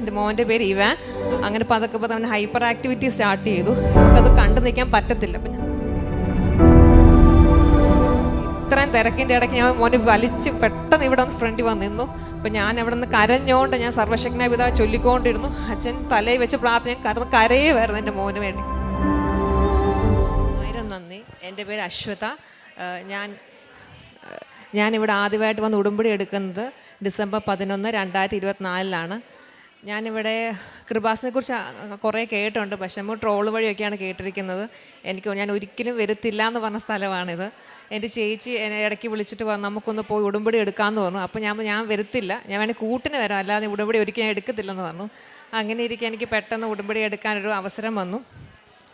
എൻ്റെ മോൻ്റെ പേര് ഇവാൻ. അങ്ങനെ പതൊക്കെ അവൻ ഹൈപ്പർ ആക്ടിവിറ്റി സ്റ്റാർട്ട് ചെയ്തു. നമുക്കത് കണ്ടു നിൽക്കാൻ പറ്റത്തില്ല. അപ്പം ഇത്രയും തിരക്കിൻ്റെ ഇടയ്ക്ക് ഞാൻ മോനെ വലിച്ച് പെട്ടെന്ന് ഇവിടെ ഒന്ന് ഫ്രണ്ടിൽ വന്ന് നിന്നു. അപ്പം ഞാൻ അവിടെ നിന്ന് കരഞ്ഞോണ്ട് ഞാൻ സർവശക്തനായ പിതാവേ ചൊല്ലിക്കൊണ്ടിരുന്നു. അച്ഛൻ തലയിൽ വെച്ച് പ്രാർത്ഥന ഞാൻ കരയുമായിരുന്നു എൻ്റെ മോന് വേണ്ടി. ആയിരം നന്ദി. എൻ്റെ പേര് അശ്വത. ഞാനിവിടെ ആദ്യമായിട്ട് വന്ന് ഉടമ്പടി എടുക്കുന്നത് ഡിസംബർ 11, 2024 ഞാനിവിടെ കൃപാസനെ കുറിച്ച് കുറേ കേട്ടിട്ടുണ്ട്. പക്ഷെ നമ്മൾ ട്രോള് വഴിയൊക്കെയാണ് കേട്ടിരിക്കുന്നത്. ഞാൻ ഒരിക്കലും വരത്തില്ല എന്ന് പറഞ്ഞ സ്ഥലമാണിത്. എൻ്റെ ചേച്ചി എന്നെ ഇടയ്ക്ക് വിളിച്ചിട്ട് പറഞ്ഞു നമുക്കൊന്ന് പോയി ഉടമ്പടി എടുക്കാമെന്ന് പറഞ്ഞു. അപ്പോൾ ഞാൻ വരത്തില്ല, ഞാൻ വേണമെങ്കിൽ കൂട്ടിന് വരാം, അല്ലാതെ ഉടമ്പടി ഒരിക്കലും ഞാൻ എടുക്കത്തില്ലെന്ന് പറഞ്ഞു. അങ്ങനെ ഇരിക്കുക എനിക്ക് പെട്ടെന്ന് ഉടമ്പടി എടുക്കാനൊരു അവസരം വന്നു.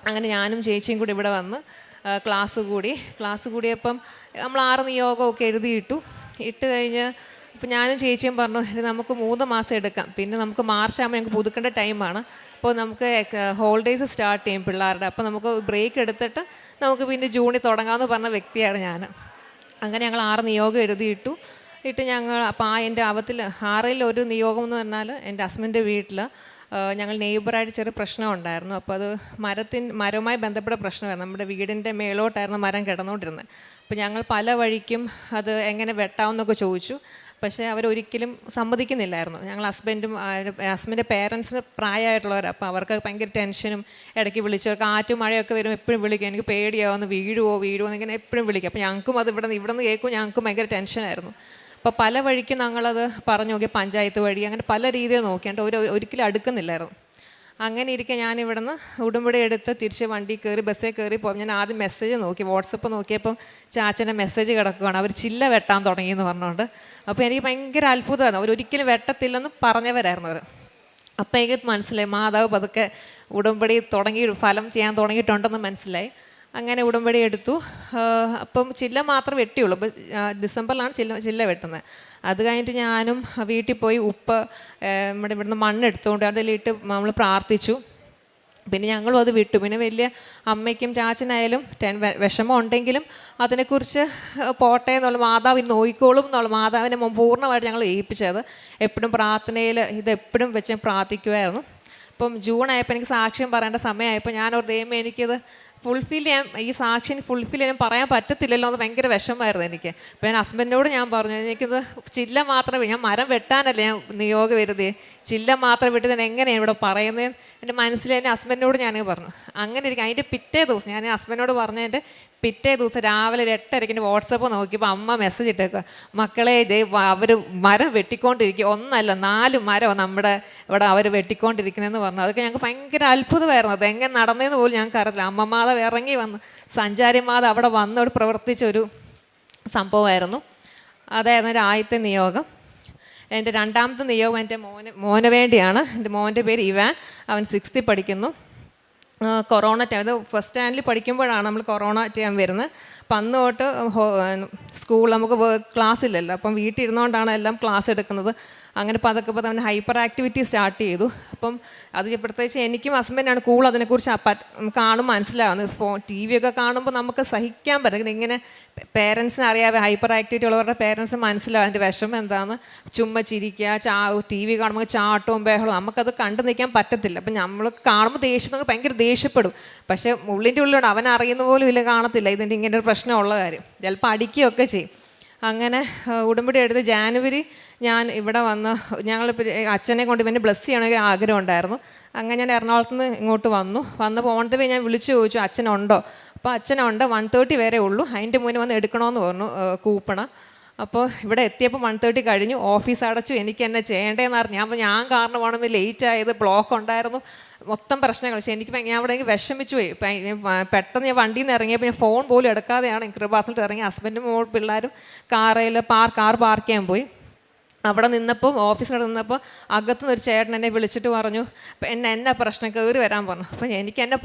അങ്ങനെ ഞാനും ചേച്ചിയും കൂടി ഇവിടെ വന്ന് ക്ലാസ് കൂടിയപ്പം നമ്മൾ 6 നിയോഗമൊക്കെ ഇട്ട് കഴിഞ്ഞ് ഇപ്പം ഞാനും ചേച്ചിയും പറഞ്ഞു നമുക്ക് 3 മാസം എടുക്കാം, പിന്നെ നമുക്ക് മാർച്ച് ആകുമ്പോൾ ഞങ്ങൾക്ക് പുതുക്കേണ്ട ടൈമാണ്. അപ്പോൾ നമുക്ക് ഹോളിഡേയ്സ് സ്റ്റാർട്ട് ചെയ്യും പിള്ളേരുടെ. അപ്പോൾ നമുക്ക് ബ്രേക്ക് എടുത്തിട്ട് നമുക്ക് പിന്നെ ജൂണിൽ തുടങ്ങാമെന്ന് പറഞ്ഞ വ്യക്തിയാണ് ഞാൻ. അങ്ങനെ ഞങ്ങൾ 6 നിയോഗം ഇട്ട് ഞങ്ങൾ അപ്പോൾ എൻ്റെ 6ൽ ഒരു നിയോഗം എന്ന് പറഞ്ഞാൽ എൻ്റെ ഹസ്ബൻഡിൻ്റെ വീട്ടിൽ ഞങ്ങൾ നെയ്ബറായിട്ട് ചെറിയ പ്രശ്നം ഉണ്ടായിരുന്നു. അപ്പോൾ അത് മരവുമായി ബന്ധപ്പെട്ട പ്രശ്നമായിരുന്നു. നമ്മുടെ വീടിൻ്റെ മേലോട്ടായിരുന്നു മരം കിടന്നുകൊണ്ടിരുന്നത്. അപ്പോൾ ഞങ്ങൾ പല വഴിക്കും അത് എങ്ങനെ വെട്ടാമെന്നൊക്കെ ചോദിച്ചു. പക്ഷേ അവരൊരിക്കലും സമ്മതിക്കുന്നില്ലായിരുന്നു. ഞങ്ങൾ ഹസ്ബൻഡിൻ്റെ പേരൻസിന് പ്രായമായിട്ടുള്ളവർ. അപ്പോൾ അവർക്ക് ഭയങ്കര ടെൻഷനും, ഇടയ്ക്ക് വിളിച്ചവർക്ക് കാറ്റും മഴയൊക്കെ വരുമ്പോൾ എപ്പോഴും വിളിക്കും, എനിക്ക് പേടിയാവുന്നു, വീഴുവോ എന്നിങ്ങനെ എപ്പോഴും വിളിക്കും. അപ്പോൾ ഞങ്ങൾക്കും അത് ഇവിടെ നിന്ന് കേൾക്കും, ഞങ്ങൾക്കും ഭയങ്കര ടെൻഷനായിരുന്നു. അപ്പോൾ പല വഴിക്കും ഞങ്ങളത് പറഞ്ഞു നോക്കി, പഞ്ചായത്ത് വഴി, അങ്ങനെ പല രീതിയിൽ നോക്കിയിട്ട് ഒരിക്കലും അടുക്കുന്നില്ലായിരുന്നു. അങ്ങനെ ഇരിക്കെ ഞാനിവിടുന്ന് ഉടമ്പടി എടുത്ത് തിരിച്ച് വണ്ടി കയറി ബസ്സിൽ കയറി പോകും. ഞാൻ ആദ്യം മെസ്സേജ് നോക്കി, വാട്സപ്പ് നോക്കിയപ്പം ചാച്ചൻ്റെ മെസ്സേജ് കിടക്കുകയാണ്, അവർ ചില്ല വെട്ടാൻ തുടങ്ങിയെന്ന് പറഞ്ഞുകൊണ്ട്. അപ്പോൾ എനിക്ക് ഭയങ്കര അത്ഭുതമായിരുന്നു. അവരൊരിക്കലും വെട്ടത്തില്ലെന്ന് പറഞ്ഞവരായിരുന്നു അവർ. അപ്പോൾ എനിക്ക് മനസ്സിലായി മാതാവ് പതുക്കെ ഉടമ്പടി ഫലം ചെയ്യാൻ തുടങ്ങിയിട്ടുണ്ടെന്ന് മനസ്സിലായി. അങ്ങനെ ഉടമ്പടി എടുത്തു. അപ്പം ചില്ല മാത്രം വെട്ടിയുള്ളൂ. അപ്പോൾ ഡിസംബറിലാണ് ചില്ല വെട്ടുന്നത്. അത് കഴിഞ്ഞിട്ട് ഞാനും വീട്ടിൽ പോയി ഉപ്പ് നമ്മുടെ ഇവിടുന്ന് മണ്ണെടുത്തുകൊണ്ട് അതിലിട്ട് നമ്മൾ പ്രാർത്ഥിച്ചു. പിന്നെ ഞങ്ങളും അത് വിട്ടു. പിന്നെ വലിയ അമ്മയ്ക്കും ചാച്ചനായാലും വിഷമം ഉണ്ടെങ്കിലും അതിനെക്കുറിച്ച് പോട്ടെ എന്നുള്ള, മാതാവ് നോയിക്കോളും എന്നുള്ള മാതാവിനെ പൂർണ്ണമായിട്ട് ഞങ്ങൾ ഏൽപ്പിച്ചത്. എപ്പോഴും പ്രാർത്ഥനയിൽ ഇതെപ്പോഴും വെച്ച് പ്രാർത്ഥിക്കുമായിരുന്നു. അപ്പം ജൂൺ ആയപ്പോൾ എനിക്ക് സാക്ഷ്യം പറയേണ്ട സമയമായപ്പോൾ ഞാൻ ഒരു ദൈവമേ എനിക്കിത് ഈ സാക്ഷ്യം ഫുൾഫിൽ ചെയ്യാൻ പറയാൻ പറ്റത്തില്ലല്ലോ എന്ന് ഭയങ്കര വിഷമമായിരുന്നു എനിക്ക്. അപ്പോൾ ഞാൻ ഹസ്ബൻഡിനോട് ഞാൻ പറഞ്ഞു എനിക്കിത് ചില്ല മാത്രമേ, ഞാൻ മരം വെട്ടാനല്ലേ ഞാൻ നിയോഗം വരുതേ, ചില്ല മാത്രം വിട്ട് ഞാൻ എങ്ങനെയാണ് ഇവിടെ പറയുന്നത് എൻ്റെ മനസ്സിൽ എൻ്റെ ഹസ്ബൻഡിനോട് ഞാൻ പറഞ്ഞു. അങ്ങനെ ഇരിക്കും. അതിൻ്റെ പിറ്റേ ദിവസം ഞാൻ ഹസ്ബൻഡിനോട് പറഞ്ഞതിൻ്റെ പിറ്റേ ദിവസം രാവിലെ 8:30 വാട്സപ്പ് നോക്കിയപ്പോൾ അമ്മ മെസ്സേജ് ഇട്ടേക്കുക, മക്കളെ അവർ മരം വെട്ടിക്കൊണ്ടിരിക്കുക, 1 അല്ല 4 മരം നമ്മുടെ ഇവിടെ അവർ വെട്ടിക്കൊണ്ടിരിക്കുന്നതെന്ന് പറഞ്ഞു. അതൊക്കെ ഞങ്ങൾക്ക് ഭയങ്കര അത്ഭുതമായിരുന്നു. അത് എങ്ങനെ നടന്നതെന്ന് പോലും ഞങ്ങൾക്ക് അറിയത്തില്ല. അമ്മമാതാവ് ഇറങ്ങി വന്ന് സഞ്ചാരിമാത അവിടെ വന്നോട് പ്രവർത്തിച്ചൊരു സംഭവമായിരുന്നു. അതായിരുന്നു എൻ്റെ ആദ്യത്തെ നിയോഗം. എൻ്റെ രണ്ടാമത്തെ നിയോഗം എൻ്റെ മോന് വേണ്ടിയാണ്. എൻ്റെ മോൻ്റെ പേര് ഇവാൻ. അവൻ 6th പഠിക്കുന്നു. കൊറോണ ടൈം, അത് ഫസ്റ്റ് സ്റ്റാൻഡിൽ പഠിക്കുമ്പോഴാണ് നമ്മൾ കൊറോണ ടൈം വരുന്നത്. അപ്പം അന്ന് തൊട്ട് സ്കൂൾ നമുക്ക് ക്ലാസ് ഇല്ലല്ലോ, അപ്പം വീട്ടിൽ ഇരുന്നുകൊണ്ടാണ് എല്ലാം ക്ലാസ് എടുക്കുന്നത്. അങ്ങനെ പതൊക്കെ അവൻ ഹൈപ്പർ ആക്ടിവിറ്റി സ്റ്റാർട്ട് ചെയ്തു. അപ്പം അത് പ്രത്യേകിച്ച് എനിക്കും ഹസ്ബൻഡാണ് കൂടുതൽ അതിനെക്കുറിച്ച് കാണുമ്പോൾ മനസ്സിലാവുന്നത്. TV ഒക്കെ കാണുമ്പോൾ നമുക്ക് സഹിക്കാൻ പറ്റും. ഇങ്ങനെ പേരൻസിന് അറിയാതെ ഹൈപ്പർ ആക്ടിവിറ്റി ഉള്ളവരുടെ പേരൻസ് മനസ്സിലാവും അതിൻ്റെ വിഷമം എന്താണെന്ന്. ചുമ്മാ ചിരിക്കുക, TV കാണുമ്പോൾ ചാട്ടവും ബഹളവും, നമുക്കത് കണ്ടു നിൽക്കാൻ പറ്റത്തില്ല. അപ്പം നമ്മൾ കാണുമ്പോൾ ഭയങ്കര ദേഷ്യപ്പെടും. പക്ഷേ ഉള്ളിൻ്റെ ഉള്ളിലുണ്ട്, അവൻ അറിയുന്ന പോലും ഇല്ല, കാണത്തില്ല ഇതിൻ്റെ ഇങ്ങനെ ഒരു പ്രശ്നമുള്ള കാര്യം. ചിലപ്പോൾ അടിക്കുകയൊക്കെ ചെയ്യും. അങ്ങനെ ഉടമ്പടി എടുത്ത് ജാനുവരി ഞാൻ ഇവിടെ വന്ന് ഞങ്ങൾ അച്ഛനെ കൊണ്ട് പിന്നെ ബ്ലസ് ചെയ്യണമെങ്കിൽ ആഗ്രഹം ഉണ്ടായിരുന്നു. അങ്ങനെ ഞാൻ എറണാകുളത്ത് നിന്ന് ഇങ്ങോട്ട് വന്ന് പോകേണ്ടത് ഞാൻ വിളിച്ചു ചോദിച്ചു അച്ഛനുണ്ടോ. അപ്പോൾ അച്ഛനുണ്ട്, 1:30 വരെ ഉള്ളൂ, അതിൻ്റെ മുന്നേ വന്ന് എടുക്കണമെന്ന് പറഞ്ഞു കൂപ്പണ്. അപ്പോൾ ഇവിടെ എത്തിയപ്പോൾ 1:30 കഴിഞ്ഞു, ഓഫീസ് അടച്ചു, എനിക്ക് എന്നെ ചെയ്യേണ്ടതെന്ന് പറഞ്ഞു. അപ്പോൾ ഞാൻ കാരണമാണ് ലേറ്റ് ആയത്, ബ്ലോക്ക് ഉണ്ടായിരുന്നു, മൊത്തം പ്രശ്നങ്ങൾ. പക്ഷേ ഞാൻ അവിടെ വിഷമിച്ചു പോയി. പെട്ടെന്ന് ഞാൻ വണ്ടിയിൽ നിന്ന് ഇറങ്ങിയപ്പോൾ ഞാൻ ഫോൺ പോലും എടുക്കാതെയാണ് കൃപാസനത്തിൽ ഇറങ്ങി. ഹസ്ബൻഡും പിള്ളേരും കാർ പാർക്ക് ചെയ്യാൻ പോയി. അവിടെ നിന്നപ്പോൾ ഓഫീസിനോട് നിന്നപ്പോൾ അകത്തുനിന്ന് ഒരു ചേട്ടൻ എന്നെ വിളിച്ചിട്ട് പറഞ്ഞു എന്നാ പ്രശ്നം, കയറി വരാൻ പറഞ്ഞു. അപ്പോൾ എനിക്ക് എൻ്റെ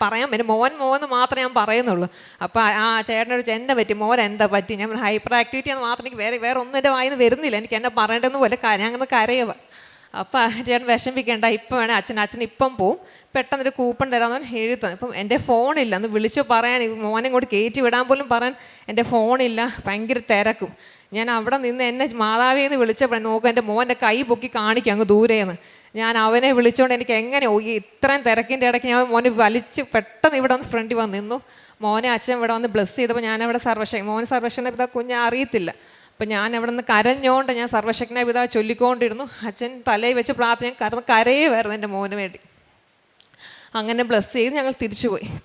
പറയാൻ എൻ്റെ മോൻ മാത്രമേ ഞാൻ പറയുന്നുള്ളൂ. അപ്പോൾ ആ ചേട്ടനോട് എന്നെ പറ്റി, മോൻ എന്താ പറ്റി, ഞാൻ ഹൈപ്പർ ആക്ടിവിറ്റി എന്ന് മാത്രം, എനിക്ക് വേറെ ഒന്നും എൻ്റെ വായിന്ന് വരുന്നില്ല, എനിക്ക് എന്നെ പറയേണ്ടതെന്ന് പോലെ ഞാൻ അങ്ങനെ കരയുക. അപ്പോൾ ചേട്ടൻ വിഷമിക്കേണ്ട, ഇപ്പം വേണേൽ അച്ഛൻ ഇപ്പം പോവും, പെട്ടെന്നൊരു കൂപ്പൺ തരാമെന്ന് എഴുതി. ഇപ്പം എൻ്റെ ഫോണില്ല, ഒന്ന് വിളിച്ച് പറയാൻ, മോനെ ഇങ്ങോട്ട് കയറ്റി വിടാൻ പോലും പറയാൻ എൻ്റെ ഫോണില്ല, ഭയങ്കര തിരക്കും. ഞാൻ അവിടെ നിന്ന് എന്നെ മാതാവിന്ന് വിളിച്ചപ്പോൾ നോക്കും, എൻ്റെ മോൻ്റെ കൈ പൊക്കി കാണിക്കും അങ്ങ് ദൂരേന്ന്. ഞാൻ അവനെ വിളിച്ചുകൊണ്ട് എനിക്ക് എങ്ങനെ ഇത്രയും തിരക്കിൻ്റെ ഇടയ്ക്ക് ഞാൻ മോനെ വലിച്ച് പെട്ടെന്ന് ഇവിടെ വന്ന് ഫ്രണ്ടിൽ വന്ന് നിന്നു. മോനെ അച്ഛൻ ഇവിടെ വന്ന് ബ്ലെസ് ചെയ്തപ്പോൾ ഞാനവിടെ മോൻ സർവശക്തനായ പിതാവ് കുഞ്ഞ് അറിയത്തില്ല. അപ്പം ഞാൻ അവിടെ നിന്ന് കരഞ്ഞുകൊണ്ട് ഞാൻ സർവശക്തനായ പിതാവ് ചൊല്ലിക്കൊണ്ടിരുന്നു. അച്ഛൻ തലയിൽ വെച്ച് പ്രാർത്ഥന കരയുമായിരുന്നു എൻ്റെ മോന് വേണ്ടി. അങ്ങനെ ബ്ലെസ് ചെയ്ത് ഞങ്ങൾ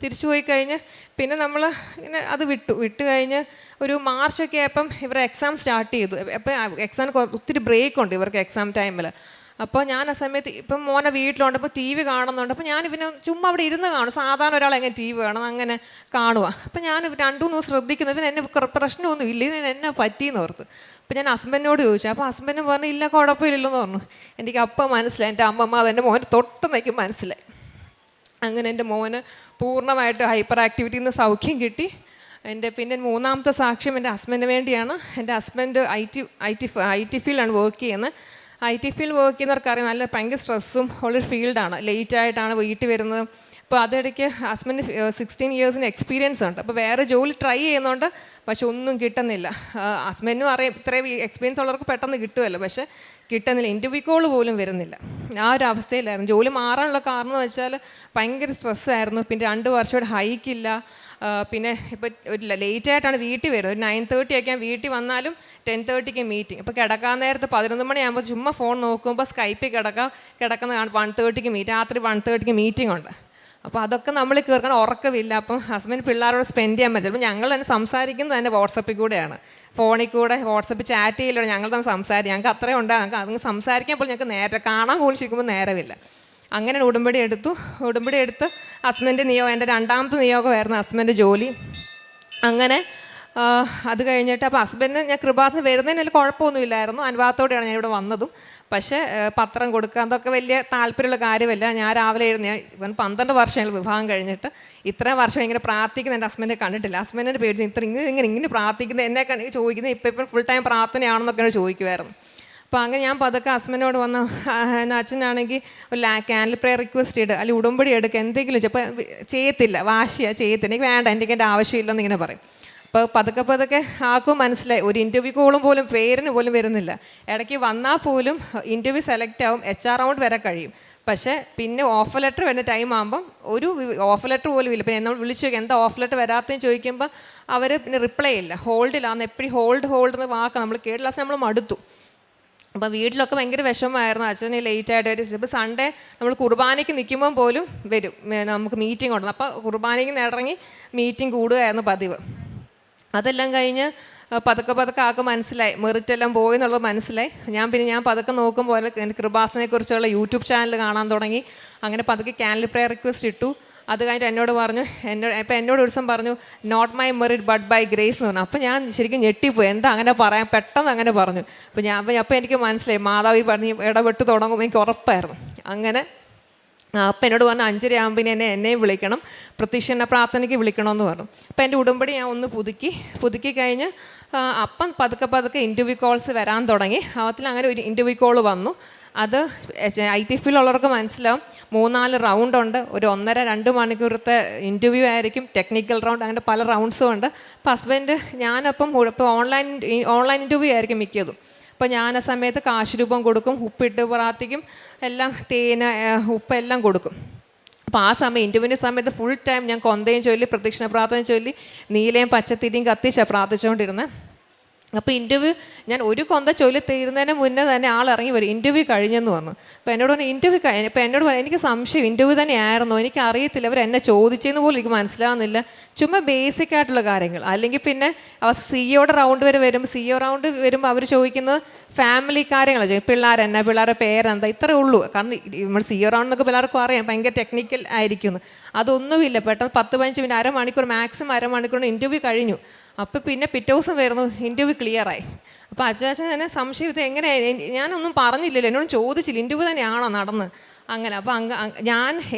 തിരിച്ചുപോയി കഴിഞ്ഞ് പിന്നെ നമ്മൾ ഇങ്ങനെ അത് വിട്ട് കഴിഞ്ഞ് ഒരു മാർച്ചൊക്കെ ആയപ്പം ഇവരെ എക്സാം സ്റ്റാർട്ട് ചെയ്തു. അപ്പം എക്സാം ഒത്തിരി ബ്രേക്ക് ഉണ്ട് ഇവർക്ക് എക്സാം ടൈമിൽ. അപ്പോൾ ഞാൻ ആ സമയത്ത് ഇപ്പം മോനെ വീട്ടിലുണ്ട്, അപ്പോൾ ടി വി കാണുന്നുണ്ട്. അപ്പോൾ ഞാൻ ഇവനെ ചുമ്മാ അവിടെ ഇരുന്ന് കാണും, സാധാരണ ഒരാൾ എങ്ങനെ ടി വി കാണും അങ്ങനെ കാണുക. അപ്പം ഞാൻ 2-3 ദിവസം ശ്രദ്ധിക്കുന്നു, പിന്നെ എന്നെ പ്രശ്നമൊന്നും ഇല്ല, ഇതിന് എന്നെ പറ്റിയെന്ന് ഓർത്ത്. അപ്പം ഞാൻ ഹസ്ബൻഡിനോട് ചോദിച്ചു. അപ്പോൾ ഹസ്ബൻഡ് പറഞ്ഞു ഇല്ല കുഴപ്പമില്ലെന്ന് പറഞ്ഞു. എനിക്ക് അപ്പം മനസ്സിലായി എൻ്റെ അമ്മമ്മ അതെൻ്റെ മോനെ തൊട്ട് നിൽക്കും മനസ്സിലായി. അങ്ങനെ എൻ്റെ മോന് പൂർണ്ണമായിട്ട് ഹൈപ്പർ ആക്ടിവിറ്റിയിൽ നിന്ന് സൗഖ്യം കിട്ടി. പിന്നെ 3ാമത്തെ സാക്ഷ്യം എൻ്റെ ഹസ്ബൻഡിന് വേണ്ടിയാണ്. എൻ്റെ ഹസ്ബൻഡ് ഐ ടി ഫീൽഡാണ് വർക്ക് ചെയ്യുന്നത്. ഐ ടി ഫീൽഡ് വർക്ക് ചെയ്യുന്നവർക്കറിയാം നല്ല ഭയങ്കര സ്ട്രെസ്സും ഉള്ളൊരു ഫീൽഡാണ്. ലേറ്റായിട്ടാണ് വീട്ടിൽ വരുന്നത്. അപ്പോൾ അതിടയ്ക്ക് ഹസ്ബൻഡ് 16 ഇയേഴ്സിന് എക്സ്പീരിയൻസ് ഉണ്ട്. അപ്പോൾ വേറെ ജോലി ട്രൈ ചെയ്യുന്നുണ്ട്, പക്ഷെ ഒന്നും കിട്ടുന്നില്ല. ഹസ്ബൻഡിനും അറിയാം ഇത്രയും എക്സ്പീരിയൻസ് ഉള്ളവർക്ക് പെട്ടെന്ന് കിട്ടുമല്ലോ, പക്ഷെ കിട്ടുന്നില്ല. ഇൻ്റർവ്യൂ കോൾ പോലും വരുന്നില്ല. ആ ഒരു അവസ്ഥയിലായിരുന്നു. ജോലി മാറാനുള്ള കാരണം എന്ന് വെച്ചാൽ ഭയങ്കര സ്ട്രെസ്സായിരുന്നു. പിന്നെ 2 വർഷമായിട്ട് ഹൈക്കില്ല. പിന്നെ ഇപ്പോൾ ഒരു ലേറ്റായിട്ടാണ് വീട്ടിൽ വരുന്നത്. ഒരു 9:30 ഒക്കെ വീട്ടിൽ വന്നാലും 10:30 മീറ്റിംഗ്. അപ്പോൾ കിടക്കാൻ നേരത്ത് 11 മണിയാകുമ്പോൾ ചുമ്മാ ഫോൺ നോക്കുമ്പോൾ സ്കൈപ്പിൽ കിടക്കുന്ന 1:30 മീറ്റിംഗ്, രാത്രി 1:30 മീറ്റിംഗ് ഉണ്ട്. അപ്പോൾ അതൊക്കെ നമ്മൾ കേൾക്കാൻ ഉറക്കമില്ല. അപ്പം ഹസ്ബൻഡ് പിള്ളേരോട് സ്പെൻഡ് ചെയ്യാൻ പറ്റില്ല. അപ്പോൾ ഞങ്ങൾ തന്നെ സംസാരിക്കുന്നത് തന്നെ വാട്സപ്പിൽ കൂടെയാണ്, ഫോണിൽ കൂടെ വാട്സപ്പിൽ ചാറ്റ് ചെയ്യലാണ് ഞങ്ങൾ തന്നെ സംസാരിക്കും. ഞങ്ങൾക്ക് അത്രയും ഉണ്ട്, ഞങ്ങൾക്ക് അതിന് സംസാരിക്കാൻ പോലും ഞങ്ങൾക്ക് നേരെ കാണാൻ പോലും ശരിക്കുമ്പോൾ നേരമില്ല. അങ്ങനെ ഉടമ്പടി എടുത്ത് ഹസ്ബൻഡ് എൻ്റെ 2ാമത്തെ നിയോഗമായിരുന്നു ഹസ്ബൻഡ് ജോലി. അങ്ങനെ അത് കഴിഞ്ഞിട്ട് അപ്പോൾ ഹസ്ബൻഡ് ഞാൻ കൃപാസന വരുന്നതിന് കുഴപ്പമൊന്നുമില്ലായിരുന്നു, അനുഭവത്തോടെയാണ് ഞാൻ ഇവിടെ വന്നതും. പക്ഷേ പത്രം കൊടുക്കുക അതൊക്കെ വലിയ താല്പര്യമുള്ള കാര്യമല്ല. ഞാൻ രാവിലെ ഞാൻ 12 വർഷം വിവാഹം കഴിഞ്ഞിട്ട് ഇത്രയും വർഷം ഇങ്ങനെ പ്രാർത്ഥിക്കുന്ന എൻ്റെ ഹസ്ബൻഡിനെ കണ്ടിട്ടില്ല. ഹസ്ബൻഡിൻ്റെ പേടി ഇങ്ങനെ പ്രാർത്ഥിക്കുന്നത് എന്നെ ചോദിക്കുന്നത് ഇപ്പം ഫുൾ ടൈം പ്രാർത്ഥനയാണെന്നൊക്കെയാണ് ചോദിക്കുമായിരുന്നു. അപ്പോൾ അങ്ങനെ ഞാൻ പതുക്കെ ഹസ്ബൻഡിനോട് വന്ന് അച്ഛനാണെങ്കിൽ ഒരു ക്യാൻഡിൽ പ്രെയർ റിക്വസ്റ്റ് ഇടുക, അല്ലെങ്കിൽ ഉടമ്പടി എടുക്കുക, എന്തെങ്കിലും അപ്പോൾ ചെയ്യത്തില്ല, ചെയ്യത്തില്ല, എനിക്ക് വേണ്ട, എൻ്റെ ആവശ്യമില്ലെന്ന് ഇങ്ങനെ പറയും. അപ്പോൾ പതുക്കെ ആർക്കും മനസ്സിലായി ഒരു ഇൻ്റർവ്യൂ കോളും പോലും പേരിന് പോലും വരുന്നില്ല. ഇടയ്ക്ക് വന്നാൽ പോലും ഇൻ്റർവ്യൂ സെലക്ട് ആവും, HR റൗണ്ട് വരെ കഴിയും. പക്ഷേ പിന്നെ ഓഫർ ലെറ്റർ വരുന്ന ടൈം ആകുമ്പം ഒരു ഓഫർ ലെറ്റർ പോലും ഇല്ല. പിന്നെ നമ്മൾ വിളിച്ചു നോക്കി എന്താ ഓഫർ ലെറ്റർ വരാത്തതെന്ന് ചോദിക്കുമ്പോൾ അവർ പിന്നെ റിപ്ലൈ ഇല്ല, ഹോൾഡിലാന്ന് എപ്പോഴും ഹോൾഡ് എന്ന് വാക്ക് നമ്മൾ കേട്ടില്ല. നമ്മൾ മടുത്തു. അപ്പോൾ വീട്ടിലൊക്കെ ഭയങ്കര വിഷമമായിരുന്നു. അച്ഛന് ലേറ്റായിട്ട് വരും. ഇപ്പോൾ സൺഡേ നമ്മൾ കുർബാനയ്ക്ക് നിൽക്കുമ്പം പോലും വരും, നമുക്ക് മീറ്റിംഗ് ഉണ്ടെന്ന്. അപ്പോൾ കുർബാനയ്ക്ക് ഇറങ്ങി മീറ്റിംഗ് കൂടുകയായിരുന്നു പതിവ്. അതെല്ലാം കഴിഞ്ഞ് പതുക്കെ ആൾക്ക് മനസ്സിലായി മെറിറ്റെല്ലാം പോയി എന്നുള്ളത് മനസ്സിലായി. ഞാൻ പതുക്കെ നോക്കുമ്പോൾ എൻ്റെ കൃപാസനെക്കുറിച്ചുള്ള യൂട്യൂബ് ചാനൽ കാണാൻ തുടങ്ങി. അങ്ങനെ പതുക്കെ ക്യാൻഡിൽ പ്രെയർ റിക്വസ്റ്റ് ഇട്ടു. അത് കഴിഞ്ഞിട്ട് എന്നോട് പറഞ്ഞു, എന്നോട് ഒരു ദിവസം പറഞ്ഞു not my merit but by grace എന്ന് പറഞ്ഞു. അപ്പോൾ ഞാൻ ശരിക്കും ഞെട്ടിപ്പോയി, എന്താ അങ്ങനെ പറയാൻ പെട്ടെന്ന് അങ്ങനെ പറഞ്ഞു. അപ്പോൾ എനിക്ക് മനസ്സിലായി മാതാവ് പറഞ്ഞ് ഇടപെട്ട് തുടങ്ങും, എനിക്ക് ഉറപ്പായിരുന്നു. അങ്ങനെ അപ്പം എന്നോട് പറഞ്ഞു 5:30 ആകുമ്പോൾ എന്നെയും വിളിക്കണം, പ്രത്യക്ഷ പ്രാർത്ഥനയ്ക്ക് വിളിക്കണമെന്ന് പറഞ്ഞു. അപ്പോൾ എൻ്റെ ഉടമ്പടി ഞാൻ ഒന്ന് പുതുക്കി കഴിഞ്ഞ് അപ്പം പതുക്കെ ഇൻ്റർവ്യൂ കോൾസ് വരാൻ തുടങ്ങി. അങ്ങനെ ഒരു ഇൻ്റർവ്യൂ കോൾ വന്നു. അത് IT ഫീൽഡുള്ളവർക്ക് മനസ്സിലാവും, 3-4 റൗണ്ടുണ്ട്. ഒരു 1.5-2 മണിക്കൂറത്തെ ഇൻ്റർവ്യൂ ആയിരിക്കും, ടെക്നിക്കൽ റൗണ്ട്, അങ്ങനെ പല റൗണ്ട്സും ഉണ്ട്. അപ്പോൾ ഹസ്ബൻഡ് ഞാനപ്പം ഇപ്പോൾ ഓൺലൈൻ ഇൻ്റർവ്യൂ ആയിരിക്കും മിക്കതും. അപ്പോൾ ഞാൻ ആ സമയത്ത് കാശുരൂപം കൊടുക്കും, ഉപ്പിട്ട് പ്രാർത്ഥിക്കും, എല്ലാം തേന് ഉപ്പെല്ലാം കൊടുക്കും. അപ്പോൾ ആ സമയം ഇൻ്റർവ്യൂവിൻ്റെ സമയത്ത് ഫുൾ ടൈം ഞാൻ കൊന്തയും ചൊല്ലി പ്രദക്ഷിണ പ്രാർത്ഥന ചൊല്ലി നീലയും പച്ചത്തിരിയും കത്തിച്ചാണ് പ്രാർത്ഥിച്ചുകൊണ്ടിരുന്നത്. അപ്പോൾ ഇൻ്റർവ്യൂ ഞാൻ ഒരു കൊന്ത ചൊല്ലി തീരുന്നതിന് മുന്നേ തന്നെ ആൾ ഇറങ്ങി വരും, ഇൻ്റർവ്യൂ കഴിഞ്ഞെന്ന് പറഞ്ഞു. അപ്പോൾ എന്നോട് പറഞ്ഞു ഇൻ്റർവ്യൂ കഴിഞ്ഞു. അപ്പോൾ എന്നോട് പറഞ്ഞു എനിക്ക് സംശയം ഇൻ്റർവ്യൂ തന്നെ ആയിരുന്നോ, എനിക്ക് അറിയത്തില്ല, അവർ എന്നെ ചോദിച്ചതെന്ന് പോലും എനിക്ക് മനസ്സിലാവുന്നില്ല, ചുമ്മാ ബേസിക് ആയിട്ടുള്ള കാര്യങ്ങൾ. അല്ലെങ്കിൽ പിന്നെ CEO റൗണ്ട് വരുമ്പോൾ CEO റൗണ്ട് വരുമ്പോൾ അവർ ചോദിക്കുന്നത് ഫാമിലി കാര്യങ്ങൾ, പിള്ളേരുടെ പേരെന്താ, ഇത്രേ ഉള്ളൂ. കാരണം നമ്മൾ CEO റൗണ്ട് എന്നൊക്കെ പിള്ളേർക്കും അറിയാം ഭയങ്കര ടെക്നിക്കൽ ആയിരിക്കുന്നു. അതൊന്നുമില്ല, പെട്ടെന്ന് 10-15 മിനിറ്റ് അരമണിക്കൂർ മാക്സിമം അരമണിക്കൂറിന് ഇൻ്റർവ്യൂ കഴിഞ്ഞു. അപ്പോൾ പിന്നെ പിറ്റേ ദിവസം വരുന്നു ഇൻ്റർവ്യൂ ക്ലിയറായി. അപ്പോൾ അച്ചാച്ചൻ തന്നെ സംശയം, ഇത് എങ്ങനെ, ഞാനൊന്നും പറഞ്ഞില്ലല്ലോ, എന്നോട് ചോദിച്ചില്ല, ഇൻ്റർവ്യൂ തന്നെയാണോ നടന്ന് അങ്ങനെ. അപ്പോൾ ഞാൻ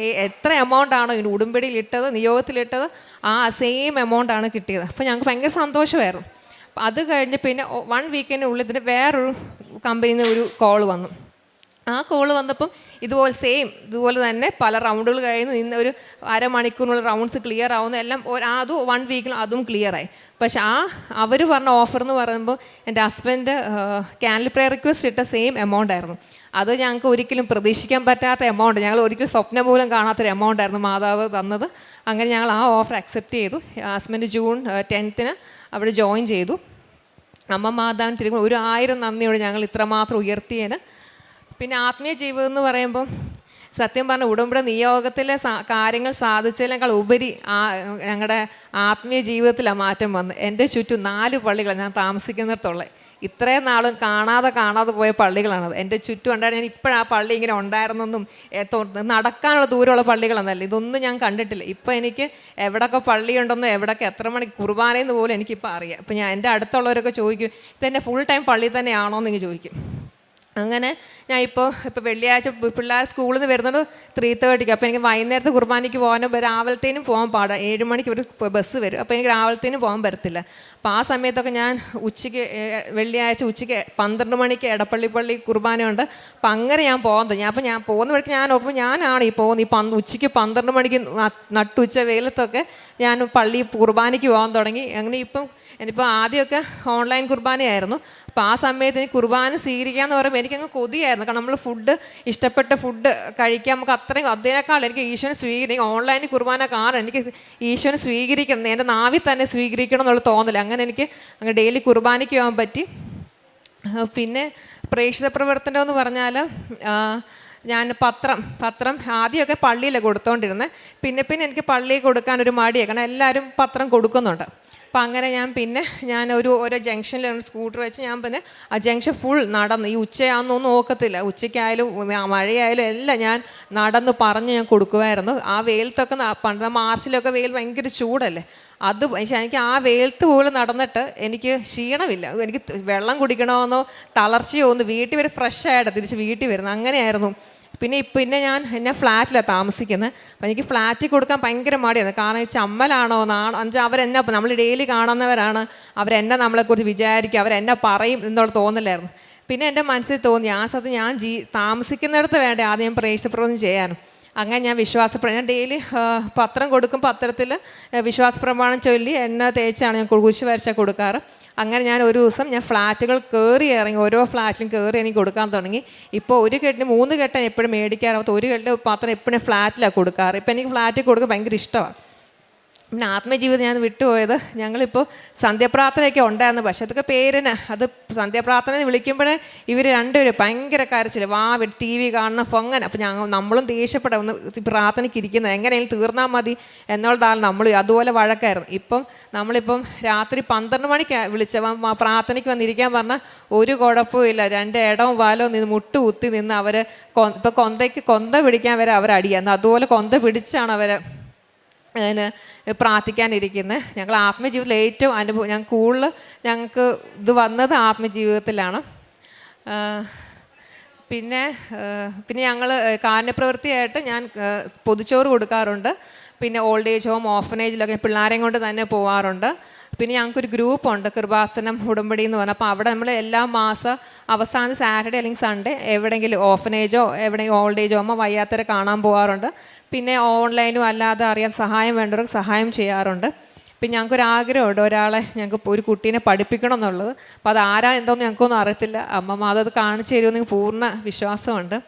എത്ര എമൗണ്ടാണോ ഇതിന് ഉടമ്പടിയിലിട്ടത് നിയോഗത്തിലിട്ടത് ആ സെയിം എമൗണ്ടാണ് കിട്ടിയത്. അപ്പോൾ ഞങ്ങൾക്ക് ഭയങ്കര സന്തോഷമായിരുന്നു. അപ്പോൾ അത് കഴിഞ്ഞ് പിന്നെ 1 വീക്കിനുള്ളിൽ ഇതിൻ്റെ വേറൊരു കമ്പനിയിൽ നിന്ന് ഒരു കോൾ വന്നു. ആ കോള് വന്നപ്പം ഇതുപോലെ തന്നെ പല റൗണ്ടുകൾ കഴിയുന്നു, ഇന്ന് ഒരു അരമണിക്കൂറിനുള്ള റൗണ്ട്സ് ക്ലിയർ ആവുന്നു, എല്ലാം അതും 1 വീക്കിൽ അതും ക്ലിയറായി. പക്ഷെ അവർ പറഞ്ഞ ഓഫർ എന്ന് പറയുമ്പോൾ എൻ്റെ ഹസ്ബൻഡ് ക്യാൻഡിൽ പ്രയർ റിക്വസ്റ്റ് ഇട്ട സെയിം എമൗണ്ട് ആയിരുന്നു. അത് ഞങ്ങൾക്ക് ഒരിക്കലും പ്രതീക്ഷിക്കാൻ പറ്റാത്ത എമൗണ്ട്, ഞങ്ങൾ ഒരിക്കലും സ്വപ്നം പോലും കാണാത്തൊരു എമൗണ്ട് ആയിരുന്നു മാതാവ് തന്നത്. അങ്ങനെ ഞങ്ങൾ ആ ഓഫർ അക്സെപ്റ്റ് ചെയ്തു. ഹസ്ബൻഡ് ജൂൺ 10 അവിടെ ജോയിൻ ചെയ്തു. അമ്മ മാതാവിന് തിരുവനന്തപുരം 1000 നന്ദിയോട് ഞങ്ങൾ ഇത്രമാത്രം ഉയർത്തിയേന്. പിന്നെ ആത്മീയ ജീവിതം എന്ന് പറയുമ്പം സത്യം പറഞ്ഞ ഉടമ്പടി നിയോഗത്തിലെ കാര്യങ്ങൾ സാധിച്ചതിനേക്കാൾ ഉപരി ഞങ്ങളുടെ ആത്മീയ ജീവിതത്തിലാണ് മാറ്റം വന്നത്. എൻ്റെ ചുറ്റും 4 പള്ളികൾ ഞാൻ താമസിക്കുന്നിടത്തുള്ള ഇത്രയും നാളും കാണാതെ പോയ പള്ളികളാണത്. എൻ്റെ ചുറ്റും ഉണ്ടായിരുന്നു. ഞാൻ ഇപ്പോഴാ പള്ളി ഇങ്ങനെ ഉണ്ടായിരുന്നെന്നും നടക്കാനുള്ള ദൂരമുള്ള പള്ളികളെന്നല്ല, ഇതൊന്നും ഞാൻ കണ്ടിട്ടില്ല. ഇപ്പം എനിക്ക് എവിടെയൊക്കെ പള്ളിയുണ്ടെന്നോ എവിടെയൊക്കെ എത്ര മണിക്ക് കുർബാനയെന്ന് പോലും എനിക്കിപ്പോൾ അറിയാം. ഇപ്പം ഞാൻ എൻ്റെ അടുത്തുള്ളവരൊക്കെ ചോദിക്കും, ഇതെന്നെ ഫുൾ ടൈം പള്ളി തന്നെയാണോ എന്ന് ഇങ്ങനെ ചോദിക്കും. അങ്ങനെ ഞാൻ ഇപ്പോൾ വെള്ളിയാഴ്ച പിള്ളേർ സ്കൂളിൽ നിന്ന് വരുന്നത് 3:30. അപ്പോൾ എനിക്ക് വൈകുന്നേരത്തെ കുർബാനയ്ക്ക് പോകാനും രാവിലത്തേനും പോകാൻ പാടാം. 7 മണിക്ക് ഒരു ബസ് വരും. അപ്പോൾ എനിക്ക് രാവിലത്തേനും പോകാൻ പറ്റത്തില്ല. അപ്പോൾ ആ സമയത്തൊക്കെ ഞാൻ വെള്ളിയാഴ്ച ഉച്ചയ്ക്ക് 12 മണിക്ക് പള്ളി കുർബാനയുണ്ട്. അപ്പം അങ്ങനെ ഞാൻ പോകുന്നത്. ഞാൻ പോകുന്ന വഴിക്ക് ഞാൻ ഓർക്കുമ്പോൾ ഞാനാണ് ഈ പോകുന്നത്. ഉച്ചയ്ക്ക് 12 മണിക്ക് നട്ടുച്ച വെയിലത്തൊക്കെ ഞാൻ പള്ളി കുർബാനയ്ക്ക് പോകാൻ തുടങ്ങി. അങ്ങനെ എനിയിപ്പോൾ ആദ്യമൊക്കെ ഓൺലൈൻ കുർബാനയായിരുന്നു. അപ്പോൾ ആ സമയത്ത് എനിക്ക് കുർബാന സ്വീകരിക്കാമെന്ന് പറയുമ്പോൾ എനിക്കങ്ങ് കൊതിയായിരുന്നു. കാരണം നമ്മൾ ഇഷ്ടപ്പെട്ട ഫുഡ് കഴിക്കാൻ നമുക്ക് അതിനേക്കാൾ എനിക്ക് ഈശ്വരനെ സ്വീകരിക്കും. ഓൺലൈനിൽ കുർബാന കാണാൻ എനിക്ക് ഈശ്വരനെ സ്വീകരിക്കണം, എൻ്റെ നാവിൽ തന്നെ സ്വീകരിക്കണം എന്നുള്ള തോന്നല്. അങ്ങനെ എനിക്ക് ഡെയിലി കുർബാനയ്ക്ക് പോകാൻ പറ്റി. പിന്നെ പ്രേക്ഷിത പ്രവർത്തനം എന്ന് പറഞ്ഞാൽ ഞാൻ പത്രം ആദ്യമൊക്കെ പള്ളിയിലാണ് കൊടുത്തോണ്ടിരുന്നത്. പിന്നെ എനിക്ക് പള്ളിയിൽ കൊടുക്കാനൊരു മടിയാണ്, കാരണം എല്ലാവരും പത്രം കൊടുക്കുന്നുണ്ട്. അപ്പം അങ്ങനെ ഞാൻ ഓരോ ജംഗ്ഷനിൽ സ്കൂട്ടർ വെച്ച് ഞാൻ പിന്നെ ആ ജംഗ്ഷൻ ഫുൾ നടന്ന്, ഈ ഉച്ചയാണെന്നൊന്നും നോക്കത്തില്ല, ഉച്ചയ്ക്കായാലും മഴയായാലും എല്ലാം ഞാൻ നടന്ന് പറഞ്ഞ് ഞാൻ കൊടുക്കുമായിരുന്നു. ആ വെയിലത്തൊക്കെ പണ്ട് മാർച്ചിലൊക്കെ വെയിൽ ഭയങ്കര ചൂടല്ലേ, എനിക്ക് ആ വെയിലത്ത് പോലും നടന്നിട്ട് എനിക്ക് ക്ഷീണമില്ല. എനിക്ക് വെള്ളം കുടിക്കണമെന്നോ തളർച്ചയോ ഒന്ന്, വീട്ടിൽ വരെ ഫ്രഷ് ആയിട്ട് തിരിച്ച് വീട്ടിൽ വരുന്നു, അങ്ങനെയായിരുന്നു. പിന്നെ ഞാൻ ഫ്ലാറ്റിലാണ് താമസിക്കുന്നത്. അപ്പം എനിക്ക് ഫ്ലാറ്റിൽ കൊടുക്കാൻ ഭയങ്കര മടിയാണ്. കാരണം ചമ്മലാണോ അവരെന്നെ നമ്മൾ ഡെയിലി കാണുന്നവരാണ്, അവരെന്നെ നമ്മളെക്കുറിച്ച് വിചാരിക്കും, അവരെന്നെ പറയും എന്നുള്ള തോന്നലായിരുന്നു. പിന്നെ എൻ്റെ മനസ്സിൽ തോന്നി ഞാൻ താമസിക്കുന്നിടത്ത് വേണ്ടേ ആദ്യം ഞാൻ പ്രേക്ഷിതപ്രവർത്തനം ചെയ്യാനും. അങ്ങനെ ഞാൻ ഞാൻ ഡെയിലി പത്രം കൊടുക്കും. പത്രത്തിൽ വിശ്വാസപ്രമാണം ചൊല്ലി എണ്ണ തേച്ചാണ് ഞാൻ കുരിശ് വരച്ചാൽ കൊടുക്കാറ്. അങ്ങനെ ഞാൻ ഒരു ദിവസം ഫ്ലാറ്റുകൾ ഇറങ്ങി ഓരോ ഫ്ലാറ്റിലും കയറി എനിക്ക് കൊടുക്കാൻ തുടങ്ങി. ഇപ്പോൾ 1 കെട്ടിന് 3 കെട്ടാൻ എപ്പോഴും മേടിക്കാറാവത്ത്, 1 കെട്ട് പത്രം എപ്പോഴും ഫ്ലാറ്റിലാണ് കൊടുക്കാറ്. ഇപ്പം എനിക്ക് ഫ്ലാറ്റിൽ കൊടുക്കാൻ ഭയങ്കര ഇഷ്ടമാണ്. പിന്നെ ആത്മജീവിതം ഞാൻ വിട്ടുപോയത്, ഞങ്ങളിപ്പോൾ സന്ധ്യാപ്രാർത്ഥനയൊക്കെ ഉണ്ടായിരുന്നു. പക്ഷേ അതൊക്കെ പേരിന്, അത് സന്ധ്യാപ്രാർത്ഥന വിളിക്കുമ്പോഴേ ഇവർ രണ്ടുപേരും ഭയങ്കര കരച്ചിൽ, TV കാണണം അങ്ങനെ. അപ്പം നമ്മളും ദേഷ്യപ്പെടാം, ഒന്ന് പ്രാർത്ഥനയ്ക്ക് ഇരിക്കുന്നത് എങ്ങനെയെങ്കിലും തീർന്നാൽ മതി എന്നുള്ളതാണ് നമ്മൾ. അതുപോലെ വഴക്കായിരുന്നു. നമ്മളിപ്പം രാത്രി 12 മണിക്ക് പ്രാർത്ഥനയ്ക്ക് വന്നിരിക്കാൻ പറഞ്ഞാൽ ഒരു കുഴപ്പമില്ല, 2 ഇടവും വാലവും നിന്ന് മുട്ടുകുത്തി നിന്ന് അവർ ഇപ്പം കൊന്ത പിടിക്കാൻ വരെ അവരടിയായിരുന്നു. അതുപോലെ കൊന്ത പിടിച്ചാണ് അവർ അതിന് പ്രാർത്ഥിക്കാനിരിക്കുന്നത്. ഞങ്ങൾ ആത്മജീവിതത്തിൽ ഏറ്റവും ഞങ്ങൾക്ക് ഇത് വന്നത് ആത്മജീവിതത്തിലാണ്. പിന്നെ ഞങ്ങൾ കാരുണ്യപ്രവൃത്തിയായിട്ട് ഞാൻ പൊതിച്ചോറ് കൊടുക്കാറുണ്ട്. പിന്നെ ഓൾഡ് ഏജ് ഹോം, ഓർഫനേജിലൊക്കെ പിള്ളേരെയും കൊണ്ട് തന്നെ പോവാറുണ്ട്. പിന്നെ ഞങ്ങൾക്കൊരു ഗ്രൂപ്പുണ്ട്, കൃപാസനം ഉടമ്പടി എന്ന് പറഞ്ഞാൽ. അപ്പോൾ അവിടെ നമ്മൾ എല്ലാ മാസം അവസാന സാറ്റർഡേ അല്ലെങ്കിൽ സൺഡേ എവിടെയെങ്കിലും ഓർഫനേജോ എവിടെയെങ്കിലും ഓൾഡ് ഏജ് ഹോമോ വയ്യാത്തവരെ കാണാൻ പോകാറുണ്ട്. പിന്നെ ഓൺലൈനും അല്ലാതെ അറിയാൻ സഹായം വേണ്ടവർക്ക് സഹായം ചെയ്യാറുണ്ട്. പിന്നെ ഞങ്ങൾക്കൊരാഗ്രഹമുണ്ട്, ഞങ്ങൾക്ക് ഒരു കുട്ടീനെ പഠിപ്പിക്കണം എന്നുള്ളത്. അപ്പോൾ അതാരാ എന്തോന്നും ഞങ്ങൾക്കൊന്നും അറിയത്തില്ല. അമ്മ അത് കാണിച്ചു തരുമെന്ന് പൂർണ്ണ വിശ്വാസമുണ്ട്.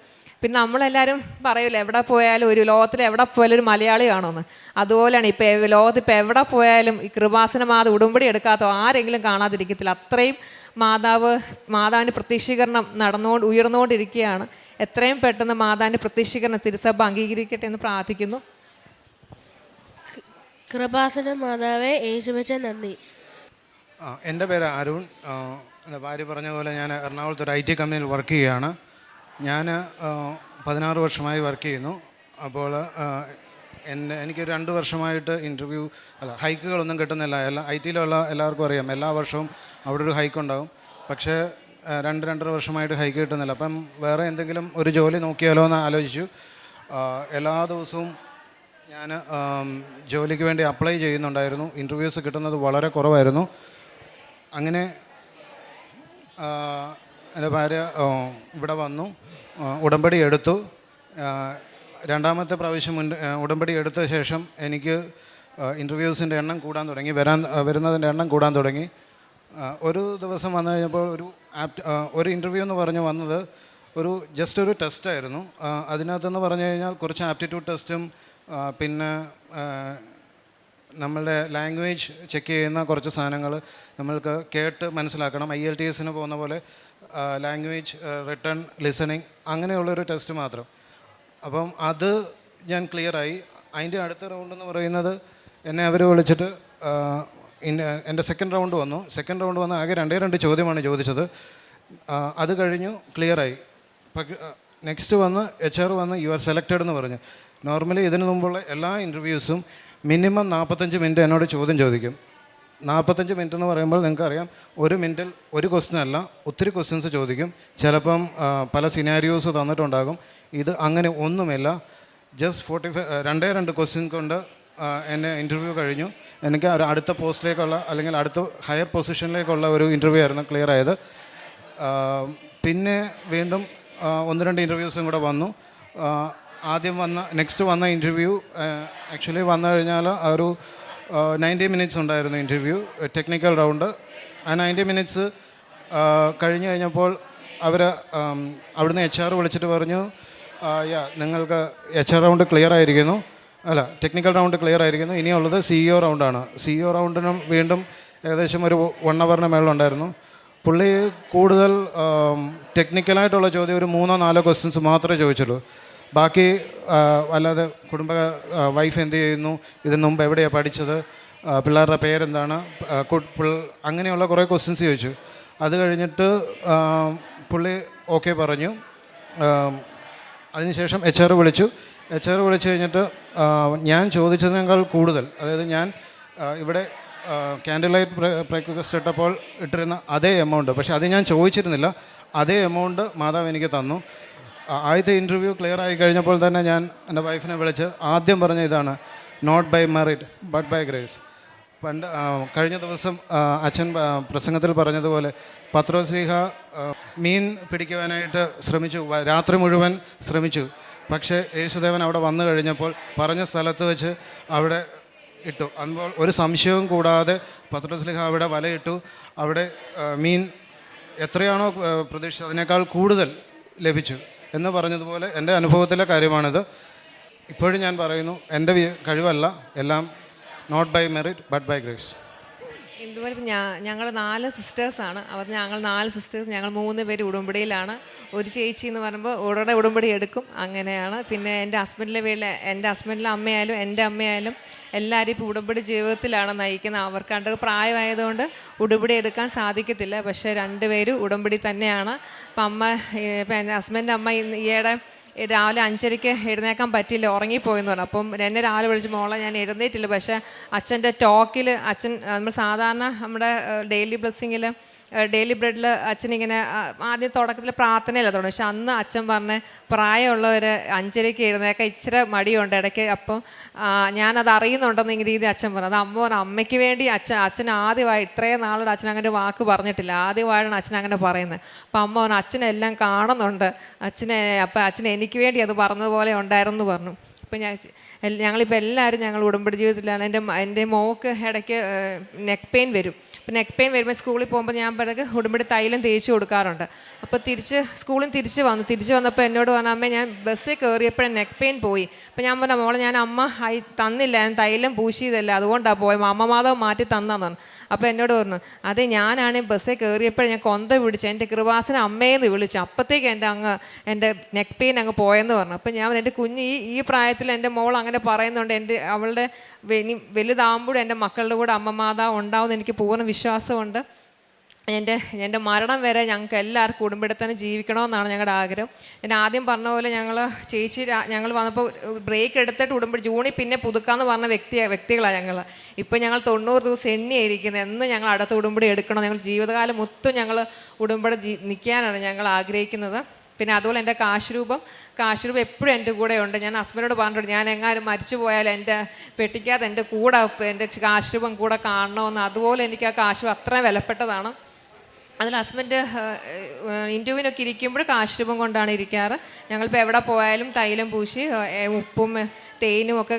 പിന്നെ നമ്മളെല്ലാവരും പറയില്ല, എവിടെ പോയാലും ലോകത്തിൽ എവിടെ പോയാലും ഒരു മലയാളി കാണുമെന്ന്. അതുപോലെയാണ് ഇപ്പോൾ ലോകത്ത് ഇപ്പോൾ എവിടെ പോയാലും ഈ കൃപാസന ഉടമ്പടി എടുക്കാത്ത ആരെങ്കിലും കാണാതിരിക്കത്തില്ല. അത്രയും മാതാവിൻ്റെ പ്രത്യക്ഷീകരണം ഉയർന്നുകൊണ്ടിരിക്കുകയാണ്. എത്രയും പെട്ടെന്ന് മാതാവിൻ്റെ പ്രത്യക്ഷീകരണം തിരുസഭ അംഗീകരിക്കട്ടെ എന്ന് പ്രാർത്ഥിക്കുന്നു. കൃപാസന മാതാവേ, യേശുവച്ചൻ നന്ദി. എൻ്റെ പേര് അരുൺ. എൻ്റെ ഭാര്യ പറഞ്ഞ പോലെ ഞാൻ എറണാകുളത്ത് ഒരു IT കമ്പനിയിൽ വർക്ക് ചെയ്യുകയാണ്. ഞാൻ 16 വർഷമായി വർക്ക് ചെയ്യുന്നു. അപ്പോൾ എനിക്ക് 2 വർഷമായിട്ട് ഹൈക്കുകളൊന്നും കിട്ടുന്നില്ല. IT-യിലുള്ള എല്ലാവർക്കും അറിയാം, എല്ലാ വർഷവും അവിടെ ഒരു ഹൈക്ക് ഉണ്ടാകും. പക്ഷേ 2-2.5 വർഷമായിട്ട് ഹൈക്ക് കിട്ടുന്നില്ല. അപ്പം വേറെ എന്തെങ്കിലും ഒരു ജോലി നോക്കിയാലോ എന്ന് ആലോചിച്ചു. എല്ലാ ദിവസവും ഞാൻ ജോലിക്ക് വേണ്ടി അപ്ലൈ ചെയ്യുന്നുണ്ടായിരുന്നു. ഇൻ്റർവ്യൂസ് കിട്ടുന്നത് വളരെ കുറവായിരുന്നു. അങ്ങനെ എൻ്റെ ഭാര്യ ഇവിടെ വന്നു, ഉടമ്പടി എടുത്തു. രണ്ടാമത്തെ പ്രാവശ്യം ഉടമ്പടി എടുത്ത ശേഷം എനിക്ക് ഇൻ്റർവ്യൂസിൻ്റെ എണ്ണം കൂടാൻ തുടങ്ങി, വരുന്നതിൻ്റെ എണ്ണം കൂടാൻ തുടങ്ങി. ഒരു ദിവസം വന്നു കഴിഞ്ഞപ്പോൾ ഒരു ഇൻ്റർവ്യൂ എന്ന് പറഞ്ഞ് വന്നത് ജസ്റ്റ് ഒരു ടെസ്റ്റായിരുന്നു. അതിനകത്തെന്ന് പറഞ്ഞു കഴിഞ്ഞാൽ കുറച്ച് ആപ്റ്റിറ്റ്യൂഡ് ടെസ്റ്റും പിന്നെ നമ്മളുടെ ലാംഗ്വേജ് ചെക്ക് ചെയ്യുന്ന കുറച്ച് സാധനങ്ങൾ നമ്മൾക്ക് കേട്ട് മനസ്സിലാക്കണം. IELTS പോകുന്ന പോലെ ലാംഗ്വേജ്, റിട്ടൺ, ലിസണിങ് അങ്ങനെയുള്ളൊരു ടെസ്റ്റ് മാത്രം. അപ്പം അത് ഞാൻ ക്ലിയറായി. അതിൻ്റെ അടുത്ത റൗണ്ട് എന്ന് പറയുന്നത് എന്നെ അവർ വിളിച്ചിട്ട് എൻ്റെ സെക്കൻഡ് റൗണ്ട് വന്ന് ആകെ 2 ചോദ്യമാണ് ചോദിച്ചത്. അത് കഴിഞ്ഞു, ക്ലിയറായി. നെക്സ്റ്റ് വന്ന് HR വന്ന് യു ആർ സെലക്റ്റഡ് എന്ന് പറഞ്ഞു. നോർമലി ഇതിനു മുമ്പുള്ള എല്ലാ ഇൻ്റർവ്യൂസും മിനിമം 45 മിനിറ്റ് എന്നോട് ചോദ്യം ചോദിക്കും. 45 മിനിറ്റ് എന്ന് പറയുമ്പോൾ നിങ്ങൾക്കറിയാം, 1 മിനിറ്റിൽ ഒരു ക്വസ്റ്റ്യൻ അല്ല, ഒത്തിരി ക്വസ്റ്റ്യൻസ് ചോദിക്കും. ചിലപ്പം പല സിനാരിയോസ് തന്നിട്ടുണ്ടാകും. ഇത് അങ്ങനെ ഒന്നുമില്ല. ജസ്റ്റ് 2 ക്വസ്റ്റ്യൻ കൊണ്ട് എന്നെ ഇൻ്റർവ്യൂ കഴിഞ്ഞു. എനിക്ക് അടുത്ത പോസ്റ്റിലേക്കുള്ള അല്ലെങ്കിൽ അടുത്ത ഹയർ പൊസിഷനിലേക്കുള്ള ഒരു ഇൻ്റർവ്യൂ ആയിരുന്നു ക്ലിയർ ആയത്. പിന്നെ വീണ്ടും 1-2 ഇൻ്റർവ്യൂസും കൂടെ വന്നു. നെക്സ്റ്റ് വന്ന ഇൻ്റർവ്യൂ ആക്ച്വലി വന്നു കഴിഞ്ഞാൽ ഒരു 90 മിനിറ്റ്സ് ഉണ്ടായിരുന്നു ഇൻ്റർവ്യൂ, ടെക്നിക്കൽ റൗണ്ട്. ആ 90 മിനിറ്റ്സ് കഴിഞ്ഞ് കഴിഞ്ഞപ്പോൾ അവിടുന്ന് HR വിളിച്ചിട്ട് പറഞ്ഞു, നിങ്ങൾക്ക് HR റൗണ്ട് ക്ലിയർ ആയിരിക്കുന്നു, ടെക്നിക്കൽ റൗണ്ട് ക്ലിയർ ആയിരിക്കുന്നു, ഇനിയുള്ളത് CEO റൗണ്ടാണ്. CEO റൗണ്ടിനും വീണ്ടും ഏകദേശം ഒരു 1 ഹവറിന് മേളിലുണ്ടായിരുന്നു. പുള്ളി കൂടുതൽ ടെക്നിക്കലായിട്ടുള്ള ചോദ്യം ഒരു 3-4 ക്വസ്റ്റ്യൻസ് മാത്രമേ ചോദിച്ചുള്ളൂ. ബാക്കി അല്ലാതെ വൈഫ് എന്ത് ചെയ്യുന്നു, ഇതിന് മുമ്പ് എവിടെയാണ് പഠിച്ചത്, പിള്ളേരുടെ പേരെന്താണ്, അങ്ങനെയുള്ള കുറേ ക്വസ്റ്റ്യൻസ് ചോദിച്ചു. അത് കഴിഞ്ഞിട്ട് പുള്ളി ഓക്കെ പറഞ്ഞു. അതിനുശേഷം HR വിളിച്ചു കഴിഞ്ഞിട്ട് ഞാൻ ചോദിച്ചതിനേക്കാൾ കൂടുതൽ, അതായത് ഞാൻ ഇവിടെ ക്യാൻഡിൽ ലൈറ്റ് ബ്രേക്ക്ഫാസ്റ്റ് ഇട്ടപ്പോൾ ഇട്ടിരുന്ന അതേ എമൗണ്ട്, പക്ഷേ അത് ഞാൻ ചോദിച്ചിരുന്നില്ല, അതേ എമൗണ്ട് മാതാവ് എനിക്ക് തന്നു. ആദ്യത്തെ ഇൻ്റർവ്യൂ ക്ലിയർ ആയി കഴിഞ്ഞപ്പോൾ തന്നെ ഞാൻ എൻ്റെ വൈഫിനെ വിളിച്ച് ആദ്യം പറഞ്ഞ ഇതാണ്, not by merit but by grace. കഴിഞ്ഞ ദിവസം അച്ഛൻ പ്രസംഗത്തിൽ പറഞ്ഞതുപോലെ പത്രോസ്ലീഹ മീൻ പിടിക്കുവാനായിട്ട് ശ്രമിച്ചു, രാത്രി മുഴുവൻ ശ്രമിച്ചു. പക്ഷേ യേശുദേവൻ അവിടെ വന്നു കഴിഞ്ഞപ്പോൾ പറഞ്ഞ സ്ഥലത്ത് വെച്ച് അവിടെ ഇട്ടു. അപ്പോൾ ഒരു സംശയവും കൂടാതെ പത്രോസ്ലീഹ അവിടെ വലയിട്ടു. അവിടെ മീൻ എത്രയാണോ പ്രതീക്ഷിച്ചത് അതിനേക്കാൾ കൂടുതൽ ലഭിച്ചു എന്ന് പറഞ്ഞതുപോലെ എൻ്റെ അനുഭവത്തിലെ കാര്യമാണിത്. ഇപ്പോഴും ഞാൻ പറയുന്നു, എൻ്റെ കഴിവല്ല, എല്ലാം not by merit but by grace. ഇതുപോലെ ഞങ്ങൾ 4 സിസ്റ്റേഴ്സാണ്. ഞങ്ങൾ 4 സിസ്റ്റേഴ്സ്, ഞങ്ങൾ 3 പേര് ഉടമ്പടിയിലാണ്. ഒരു ചേച്ചി എന്ന് പറയുമ്പോൾ ഉടനെ ഉടമ്പടി എടുക്കും, അങ്ങനെയാണ്. പിന്നെ എൻ്റെ ഹസ്ബൻഡിലെ അമ്മയായാലും എൻ്റെ അമ്മയായാലും എല്ലാവരും ഇപ്പോൾ ഉടമ്പടി ജീവിതത്തിലാണ് നയിക്കുന്നത്. അവർക്ക് പ്രായമായതുകൊണ്ട് ഉടമ്പടി എടുക്കാൻ സാധിക്കത്തില്ല. പക്ഷേ 2 പേരും ഉടമ്പടി തന്നെയാണ്. ഇപ്പം എൻ്റെ ഹസ്ബൻഡിൻ്റെ അമ്മ ഈയിടെ രാവിലെ 5:30 എഴുന്നേക്കാൻ പറ്റിയില്ല, ഉറങ്ങിപ്പോയെന്ന് പറഞ്ഞു. അപ്പം എന്നെ രാവിലെ വിളിച്ച്, മോളെ ഞാൻ എഴുന്നേറ്റില്ല, പക്ഷേ അച്ഛൻ്റെ ടോക്കിൽ നമ്മൾ സാധാരണ നമ്മുടെ ഡെയിലി ബ്ലെസ്സിങ്ങിൽ ഡെയിലി ബ്രെഡിൽ അച്ഛനിങ്ങനെ ആദ്യം തുടക്കത്തിൽ പ്രാർത്ഥനയല്ല തുടങ്ങും. പക്ഷെ അന്ന് അച്ഛൻ പറഞ്ഞ പ്രായമുള്ളവർ 5:30 എഴുന്നേക്കാൻ ഇച്ചിരി മടിയുണ്ട് ഇടയ്ക്ക്. അപ്പം ഞാനത് അറിയുന്നുണ്ടെന്ന് ഇങ്ങനെ രീതി അച്ഛൻ പറഞ്ഞു. അത് അമ്മയ്ക്ക് വേണ്ടി അച്ഛൻ ആദ്യമായി ഇത്രയും നാളോട് അച്ഛൻ അങ്ങനെ ഒരു വാക്ക് പറഞ്ഞിട്ടില്ല, ആദ്യമായിട്ടാണ് അച്ഛൻ അങ്ങനെ പറയുന്നത്. അപ്പം അമ്മ പറഞ്ഞു, അച്ഛനെല്ലാം കാണുന്നുണ്ട്, അച്ഛൻ എനിക്ക് വേണ്ടി അത് പറഞ്ഞതുപോലെ ഉണ്ടായിരുന്നു പറഞ്ഞു. ഇപ്പം ഞങ്ങളിപ്പോൾ എല്ലാവരും ഞങ്ങൾ ഉടമ്പടി ജീവിതത്തിലാണ്. എൻ്റെ മോൾക്ക് ഇടയ്ക്ക് നെക്ക് പെയിൻ വരും. അപ്പോൾ നെക്ക് പെയിൻ വരുമ്പോൾ സ്കൂളിൽ പോകുമ്പോൾ ഞാൻ പിറകെ ഉടമ്പടി തൈലം തേച്ച് കൊടുക്കാറുണ്ട്. അപ്പോൾ സ്കൂളിൽ തിരിച്ച് വന്നപ്പോൾ എന്നോട് പറഞ്ഞ, അമ്മ ഞാൻ ബസ്സിൽ കയറിയപ്പോഴേ നെക്ക് പെയിൻ പോയി. അപ്പോൾ ഞാൻ പറഞ്ഞ, മോളെ ഞാൻ അമ്മ തന്നില്ല, ഞാൻ തൈലം പൂശിയതല്ല, അതുകൊണ്ടാണ് പോയത്, അമ്മ മാധവ് മാറ്റി തന്നാന്ന് പറഞ്ഞു. അപ്പോൾ എന്നോട് പറഞ്ഞു, അതെ ഞാനാണ് ബസ്സിൽ കയറിയപ്പോഴേ ഞാൻ കൊന്ത പിടിച്ചു, എൻ്റെ കൃപാസന അമ്മയെന്ന് വിളിച്ചു, അപ്പോഴത്തേക്ക് എൻ്റെ നെക്ക് പെയിൻ അങ്ങ് പോയെന്ന് പറഞ്ഞു. അപ്പോൾ ഞാൻ എൻ്റെ കുഞ്ഞ് ഈ പ്രായത്തിൽ എൻ്റെ മോൾ അങ്ങനെ പറയുന്നുണ്ട്, അവളുടെ വലുതാകുമ്പോഴും എൻ്റെ മക്കളുടെ കൂടെ അമ്മ മാതാവ് ഉണ്ടാവുമെന്ന് എനിക്ക് പൂർണ്ണ വിശ്വാസമുണ്ട്. എൻ്റെ മരണം വരെ ഞങ്ങൾക്ക് എല്ലാവർക്കും ഉടമ്പടിത്തന്നെ ജീവിക്കണമെന്നാണ് ഞങ്ങളുടെ ആഗ്രഹം. ഞാൻ ആദ്യം പറഞ്ഞ പോലെ ഞങ്ങൾ വന്നപ്പോൾ ബ്രേക്ക് എടുത്തിട്ട് ഉടമ്പടി ജൂണിൽ പിന്നെ പുതുക്കാമെന്ന് പറഞ്ഞ വ്യക്തികളാണ് ഞങ്ങൾ. ഇപ്പം ഞങ്ങൾ 90 ദിവസം എണ്ണിയായിരിക്കുന്നത്, എന്ന് ഞങ്ങൾ അടുത്ത ഉടമ്പടി എടുക്കണം. ഞങ്ങൾ ജീവിതകാലം മൊത്തം ഞങ്ങൾ ഉടമ്പടി നിൽക്കാനാണ് ഞങ്ങൾ ആഗ്രഹിക്കുന്നത്. പിന്നെ അതുപോലെ എൻ്റെ കാശ് രൂപം എപ്പോഴും എൻ്റെ കൂടെ ഉണ്ട്. ഞാൻ ഹസ്ബൻഡിനോട് പറഞ്ഞിട്ടുണ്ട്, ഞാൻ എങ്ങാനും മരിച്ചു പോയാൽ എൻ്റെ പെട്ടിക്കകത്ത് എൻ്റെ കൂടെ എൻ്റെ കാശ് രൂപം കൂടെ കാണണമെന്ന്. അതുപോലെ എനിക്ക് ആ കാശ് അത്രയും വിലപ്പെട്ടതാണ്. അതിൽ ഹസ്ബൻഡ് ഇൻ്റർവ്യൂവിനൊക്കെ ഇരിക്കുമ്പോൾ കാശുരൂപം കൊണ്ടാണ് ഇരിക്കാറ്. ഞങ്ങളിപ്പോൾ എവിടെ പോയാലും തൈലം പൂശി ഉപ്പും തേനും ഒക്കെ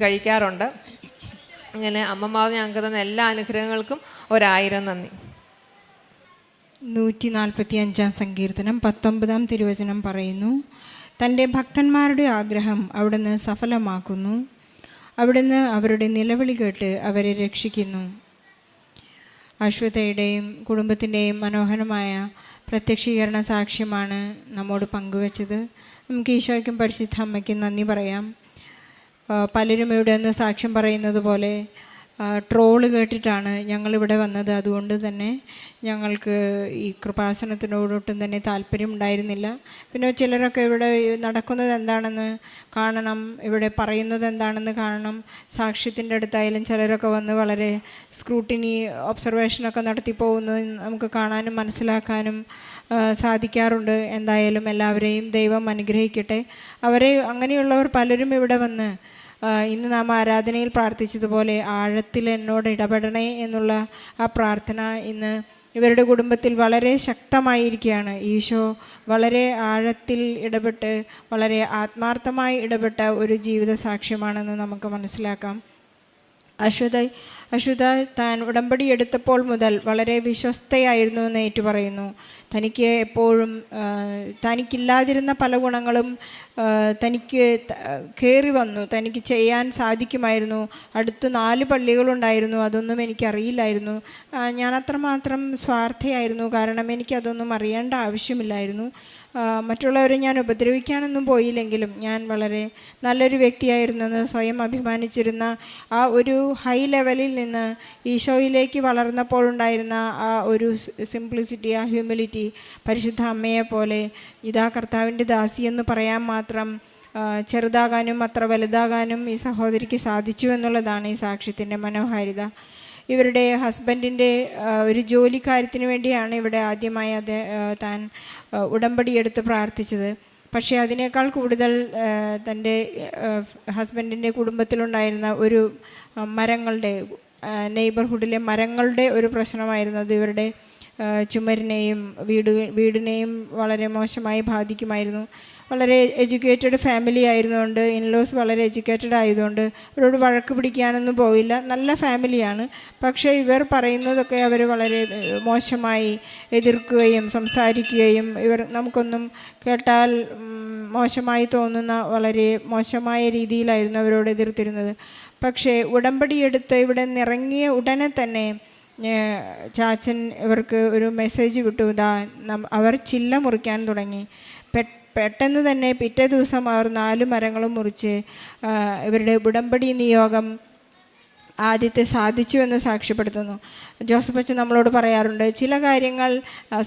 കഴിക്കാറുണ്ട്. ഇങ്ങനെ അമ്മമാവ് ഞങ്ങൾക്ക് തന്ന എല്ലാ അനുഗ്രഹങ്ങൾക്കും 1000 നന്ദി. 145 സങ്കീർത്തനം 19 തിരുവചനം പറയുന്നു, തൻ്റെ ഭക്തന്മാരുടെ ആഗ്രഹം അവിടുന്ന് സഫലമാക്കുന്നു, അവിടുന്ന് അവരുടെ നിലവിളി കേട്ട് അവരെ രക്ഷിക്കുന്നു. അശ്വതയുടെയും കുടുംബത്തിൻ്റെയും മനോഹരമായ പ്രത്യക്ഷീകരണ സാക്ഷ്യമാണ് നമ്മോട് പങ്കുവച്ചത്. നമുക്ക് ഈശോയ്ക്കും പരിശുദ്ധ അമ്മയ്ക്കും നന്ദി പറയാം. പലരും ഇവിടെ നിന്ന് സാക്ഷ്യം പറയുന്നത് പോലെ ട്രോള് കേട്ടിട്ടാണ് ഞങ്ങളിവിടെ വന്നത്. അതുകൊണ്ട് തന്നെ ഞങ്ങൾക്ക് ഈ കൃപാസനത്തിനോടൊട്ടും തന്നെ താല്പര്യം ഉണ്ടായിരുന്നില്ല. പിന്നെ ചിലരൊക്കെ ഇവിടെ നടക്കുന്നത് എന്താണെന്ന് കാണണം, ഇവിടെ പറയുന്നത് എന്താണെന്ന് കാണണം. സാക്ഷ്യത്തിൻ്റെ അടുത്തായാലും ചിലരൊക്കെ വന്ന് വളരെ സ്ക്രൂട്ടിനി ഒബ്സർവേഷനൊക്കെ നടത്തി പോകുന്നത് നമുക്ക് കാണാനും മനസ്സിലാക്കാനും സാധിക്കാറുണ്ട്. എന്തായാലും എല്ലാവരെയും ദൈവം അനുഗ്രഹിക്കട്ടെ. അങ്ങനെയുള്ളവർ പലരും ഇവിടെ വന്ന് ഇന്ന് നാം ആരാധനയിൽ പ്രാർത്ഥിച്ചതുപോലെ ആഴത്തിൽ എന്നോട് ഇടപെടണേ എന്നുള്ള ആ പ്രാർത്ഥന ഇന്ന് ഇവരുടെ കുടുംബത്തിൽ വളരെ ശക്തമായിരിക്കുകയാണ്. ഈശോ വളരെ ആഴത്തിൽ ഇടപെട്ട് വളരെ ആത്മാർത്ഥമായി ഇടപെട്ട ഒരു ജീവിത സാക്ഷ്യമാണെന്ന് നമുക്ക് മനസ്സിലാക്കാം. അശ്വത താൻ ഉടമ്പടി എടുത്തപ്പോൾ മുതൽ വളരെ വിശ്വസ്തയായിരുന്നു എന്ന് ഏറ്റുപറയുന്നു. തനിക്ക് എപ്പോഴും തനിക്കില്ലാതിരുന്ന പല ഗുണങ്ങളും തനിക്ക് കയറി വന്നു. തനിക്ക് ചെയ്യാൻ സാധിക്കുമായിരുന്നു. അടുത്ത് 4 പള്ളികളുണ്ടായിരുന്നു, അതൊന്നും എനിക്കറിയില്ലായിരുന്നു. ഞാൻ അത്രമാത്രം സ്വാർത്ഥയായിരുന്നു, കാരണം എനിക്കതൊന്നും അറിയേണ്ട ആവശ്യമില്ലായിരുന്നു. മറ്റുള്ളവരെ ഞാൻ ഉപദ്രവിക്കാനൊന്നും പോയില്ലെങ്കിലും ഞാൻ വളരെ നല്ലൊരു വ്യക്തിയായിരുന്നെന്ന് സ്വയം അഭിമാനിച്ചിരുന്ന ആ ഒരു ഹൈ ലെവലിൽ നിന്ന് ഈശോയിലേക്ക് വളർന്നപ്പോഴുണ്ടായിരുന്ന ആ ഒരു സിംപ്ലിസിറ്റി, ആ ഹ്യൂമിലിറ്റി, പരിശുദ്ധ അമ്മയെപ്പോലെ ഇതാ കർത്താവിൻ്റെ ദാസി എന്ന് പറയാൻ മാത്രം ചെറുതാകാനും അത്ര വലുതാകാനും ഈ സഹോദരിക്ക് സാധിച്ചു എന്നുള്ളതാണ് ഈ സാക്ഷ്യത്തിൻ്റെ മനോഹാരിത. ഇവരുടെ ഹസ്ബൻഡിൻ്റെ ഒരു ജോലി കാര്യത്തിന് വേണ്ടിയാണ് ഇവിടെ ആദ്യമായി താൻ ഉടമ്പടി എടുത്ത് പ്രാർത്ഥിച്ചത്. പക്ഷേ അതിനേക്കാൾ കൂടുതൽ തൻ്റെ ഹസ്ബൻഡിൻ്റെ കുടുംബത്തിലുണ്ടായിരുന്ന ഒരു മരങ്ങളുടെ നെയ്ബർഹുഡിലെ മരങ്ങളുടെ ഒരു പ്രശ്നമായിരുന്നു. അത് ഇവരുടെ ചുമരിനെയും വീടിനെയും വളരെ മോശമായി ബാധിക്കുമായിരുന്നു. വളരെ എഡ്യൂക്കേറ്റഡ് ഫാമിലി ആയിരുന്നുകൊണ്ട്, ഇൻലോസ് വളരെ എഡ്യൂക്കേറ്റഡ് ആയതുകൊണ്ട് അവരോട് വഴക്ക് പിടിക്കാനൊന്നും പോയില്ല. നല്ല ഫാമിലിയാണ്. പക്ഷേ ഇവർ പറയുന്നതൊക്കെ അവർ വളരെ മോശമായി എതിർക്കുകയും സംസാരിക്കുകയും നമുക്കൊന്നും കേട്ടാൽ മോശമായി തോന്നുന്ന വളരെ മോശമായ രീതിയിലായിരുന്നു അവരോട് എതിർത്തിരുന്നത്. പക്ഷേ ഉടമ്പടി എടുത്ത് ഇവിടെ നിറങ്ങിയ ഉടനെ തന്നെ ചാച്ചൻ ഇവർക്ക് ഒരു മെസ്സേജ് വിട്ടു. അവർ ചില്ല മുറിക്കാൻ തുടങ്ങി. പെട്ടെന്ന് തന്നെ പിറ്റേ ദിവസം അവർ 4 മരങ്ങളും മുറിച്ച് ഇവരുടെ ഉടമ്പടി നിയോഗം ആദ്യത്തെ സാധിച്ചു എന്ന് സാക്ഷ്യപ്പെടുത്തുന്നു. ജോസഫ് അച്ഛൻ നമ്മളോട് പറയാറുണ്ട്, ചില കാര്യങ്ങൾ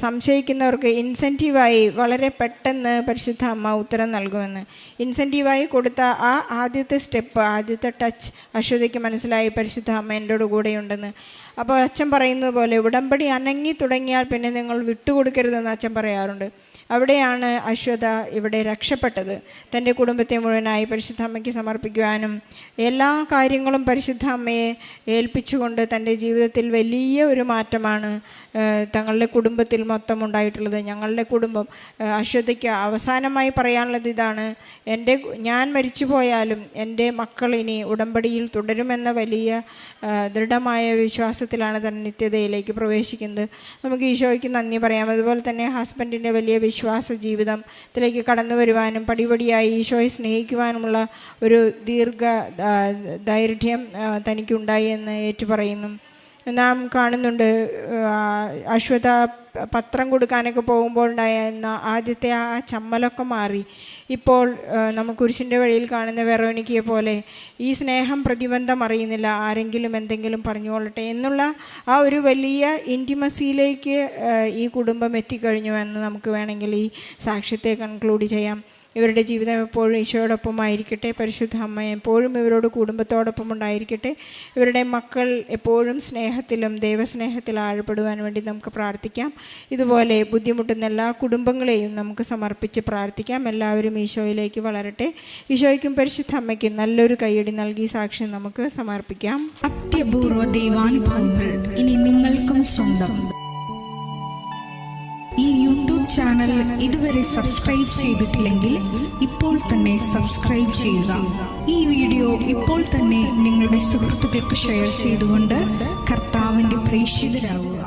സംശയിക്കുന്നവർക്ക് ഇൻസെൻറ്റീവായി വളരെ പെട്ടെന്ന് പരിശുദ്ധ അമ്മ ഉത്തരം നൽകുമെന്ന്. ഇൻസെൻറ്റീവായി കൊടുത്ത ആ ആദ്യത്തെ സ്റ്റെപ്പ്, ആദ്യത്തെ ടച്ച് അശ്വതയ്ക്ക് മനസ്സിലായി, പരിശുദ്ധ അമ്മ എൻ്റെ കൂടെയുണ്ടെന്ന്. അപ്പോൾ അച്ഛൻ പറയുന്നത് പോലെ ഉടമ്പടി അനങ്ങി തുടങ്ങിയാൽ പിന്നെ നിങ്ങൾ വിട്ടുകൊടുക്കരുതെന്ന് അച്ഛൻ പറയാറുണ്ട്. അവിടെയാണ് അശ്വത ഇവിടെ രക്ഷപ്പെട്ടത്. തൻ്റെ കുടുംബത്തെ മുഴുവനായി പരിശുദ്ധ അമ്മയ്ക്ക് സമർപ്പിക്കുവാനും എല്ലാ കാര്യങ്ങളും പരിശുദ്ധ അമ്മയെ ഏൽപ്പിച്ചുകൊണ്ട് തൻ്റെ ജീവിതത്തിൽ വലിയ ഒരു മാറ്റമാണ് തങ്ങളുടെ കുടുംബത്തിൽ മൊത്തം ഉണ്ടായിട്ടുള്ളത്. ഞങ്ങളുടെ കുടുംബം അശ്വതയ്ക്ക് അവസാനമായി പറയാനുള്ളത് ഇതാണ്, ഞാൻ മരിച്ചു പോയാലും എൻ്റെ മക്കൾ ഇനി ഉടമ്പടിയിൽ തുടരുമെന്ന വലിയ ദൃഢമായ വിശ്വാസത്തിലാണ് താൻ നിത്യതയിലേക്ക് പ്രവേശിക്കുന്നത്. നമുക്ക് ഈശോയ്ക്ക് നന്ദി പറയാം. അതുപോലെ തന്നെ ഹസ്ബൻഡിൻ്റെ വലിയ വിശ്വാസ ജീവിതത്തിലേക്ക് കടന്നു വരുവാനും പടിപടിയായി ഈശോയെ സ്നേഹിക്കുവാനുമുള്ള ഒരു ദൈർഘ്യം തനിക്കുണ്ടായി എന്ന് ഏറ്റുപറയുന്നു. നാം കാണുന്നുണ്ട്, അശ്വത പത്രം കൊടുക്കാനൊക്കെ പോകുമ്പോൾ ഉണ്ടായിരുന്ന ആദ്യത്തെ ആ ചമ്മലൊക്കെ മാറി. ഇപ്പോൾ നമ്മൾ കുരിശിൻ്റെ വഴിയിൽ കാണുന്ന വെറോനിക്കയെ പോലെ ഈ സ്നേഹം പ്രതിബന്ധം അറിയുന്നില്ല, ആരെങ്കിലും എന്തെങ്കിലും പറഞ്ഞുകൊള്ളട്ടെ എന്നുള്ള ആ ഒരു വലിയ ഇൻറ്റിമസിയിലേക്ക് ഈ കുടുംബം എത്തിക്കഴിഞ്ഞു എന്ന് നമുക്ക് വേണമെങ്കിൽ ഈ സാക്ഷ്യത്തെ കൺക്ലൂഡ് ചെയ്യാം. ഇവരുടെ ജീവിതം എപ്പോഴും ഈശോയോടൊപ്പം ആയിരിക്കട്ടെ. പരിശുദ്ധ അമ്മ എപ്പോഴും ഇവരോട് കുടുംബത്തോടൊപ്പം ഉണ്ടായിരിക്കട്ടെ. ഇവരുടെ മക്കൾ എപ്പോഴും സ്നേഹത്തിലും ദൈവസ്നേഹത്തിൽ ആഴപ്പെടുവാൻ വേണ്ടി നമുക്ക് പ്രാർത്ഥിക്കാം. ഇതുപോലെ ബുദ്ധിമുട്ടുന്ന എല്ലാ കുടുംബങ്ങളെയും നമുക്ക് സമർപ്പിച്ച് പ്രാർത്ഥിക്കാം. എല്ലാവരും ഈശോയിലേക്ക് വളരട്ടെ. ഈശോയ്ക്കും പരിശുദ്ധ അമ്മയ്ക്കും നല്ലൊരു കൈയടി നൽകി സാക്ഷ്യം നമുക്ക് സമർപ്പിക്കാം. അത്യപൂർവ ദൈവാനുഭവങ്ങൾ ഇനി നിങ്ങൾക്കും സ്വന്തം. ചാനൽ ഇതുവരെ സബ്സ്ക്രൈബ് ചെയ്തിട്ടില്ലെങ്കിൽ ഇപ്പോൾ തന്നെ സബ്സ്ക്രൈബ് ചെയ്യുക. ഈ വീഡിയോ ഇപ്പോൾ തന്നെ നിങ്ങളുടെ സുഹൃത്തുക്കൾക്ക് ഷെയർ ചെയ്തുകൊണ്ട് കർത്താവിൻ്റെ പ്രേക്ഷിതരാകുക.